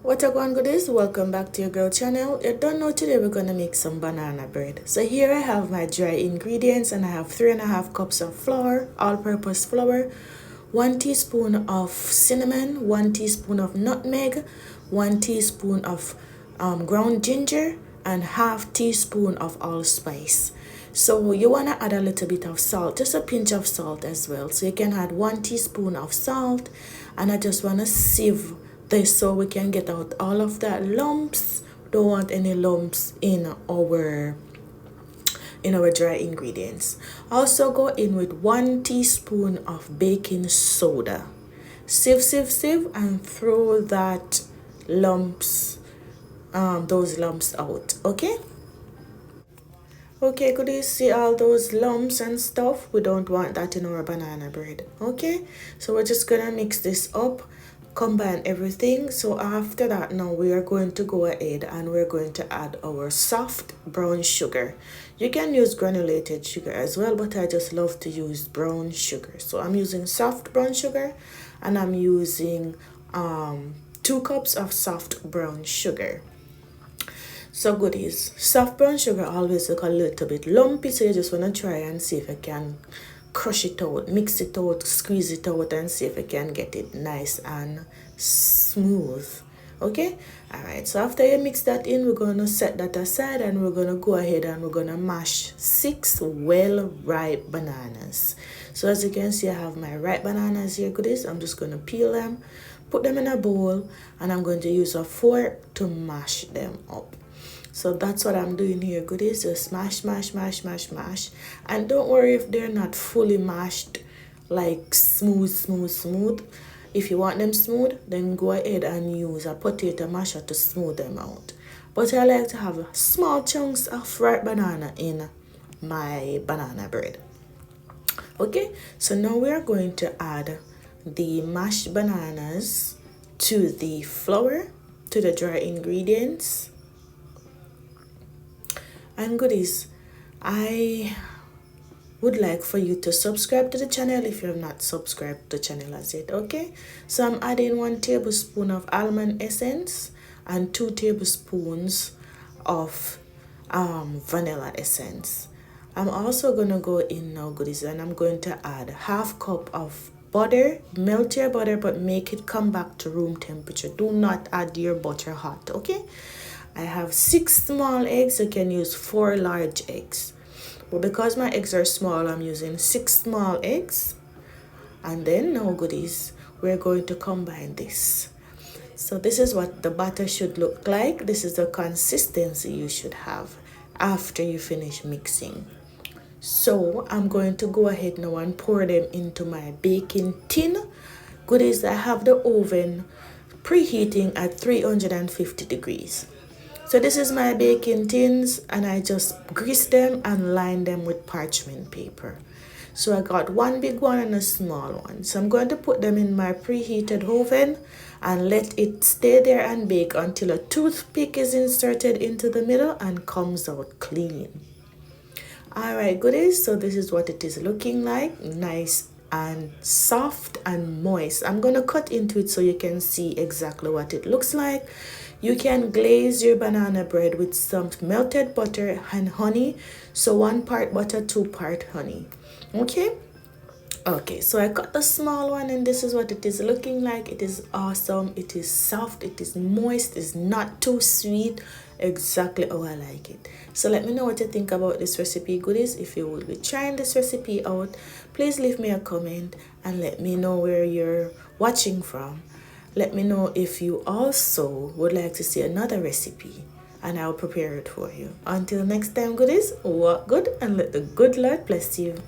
What up, one goodies? Welcome back to your girl channel. You don't know, today we're gonna make some banana bread. So here I have my dry ingredients, and I have 3.5 cups of flour, all-purpose flour, 1 teaspoon of cinnamon, 1 teaspoon of nutmeg, 1 teaspoon of ground ginger, and half teaspoon of allspice. So you want to add a little bit of salt, just a pinch of salt as well. So you can add 1 teaspoon of salt, and I just want to sieve this so we can get out all of that lumps. Don't want any lumps in our dry ingredients. Also go in with 1 teaspoon of baking soda. Sieve and throw that lumps those lumps out. Okay, could you see all those lumps and stuff? We don't want that in our banana bread. Okay, so we're just gonna mix this up, combine everything. So after that, now we are going to go ahead and we're going to add our soft brown sugar. You can use granulated sugar as well, but I just love to use brown sugar. So I'm using soft brown sugar, and I'm using 2 cups of soft brown sugar. So goodies, soft brown sugar always look a little bit lumpy, so you just want to try and see if I can crush it out, mix it out, squeeze it out, and see if I can get it nice and smooth. Okay, all right, so after you mix that in, we're going to set that aside, and we're going to go ahead and we're going to mash 6 well-ripe bananas. So as you can see, I have my ripe bananas here, goodies. I'm just going to peel them, put them in a bowl, and I'm going to use a fork to mash them up. So that's what I'm doing here, goodies. Just mash. And don't worry if they're not fully mashed, like smooth. If you want them smooth, then go ahead and use a potato masher to smooth them out. But I like to have small chunks of ripe banana in my banana bread. Okay, so now we are going to add the mashed bananas to the flour, to the dry ingredients. And goodies, I would like for you to subscribe to the channel if you have not subscribed to the channel as yet. Okay, so I'm adding 1 tablespoon of almond essence and 2 tablespoons of vanilla essence. I'm also gonna go in now, goodies, and I'm going to add half cup of butter. Melt your butter, but make it come back to room temperature. Do not add your butter hot. Okay, I have 6 small eggs. You can use 4 large eggs, but because my eggs are small, I'm using 6 small eggs. And then now, goodies, we're going to combine this. So this is what the batter should look like. This is the consistency you should have after you finish mixing. So I'm going to go ahead now and pour them into my baking tin. Goodies, I have the oven preheating at 350 degrees. So this is my baking tins, and I just grease them and line them with parchment paper. So I got 1 big one and a small one. So I'm going to put them in my preheated oven and let it stay there and bake until a toothpick is inserted into the middle and comes out clean. Alright, goodies, so this is what it is looking like. Nice and soft and moist. I'm going to cut into it so you can see exactly what it looks like. You can glaze your banana bread with some melted butter and honey. So 1 part butter, 2 part honey. Okay, so I cut the small one, and this is what it is looking like. It is awesome. It is soft. It is moist. It's not too sweet. Exactly how I like it. So let me know what you think about this recipe, goodies. If you will be trying this recipe out, please leave me a comment and let me know where you're watching from. Let me know if you also would like to see another recipe, and I'll prepare it for you. Until next time, goodies, walk good and let the good Lord bless you.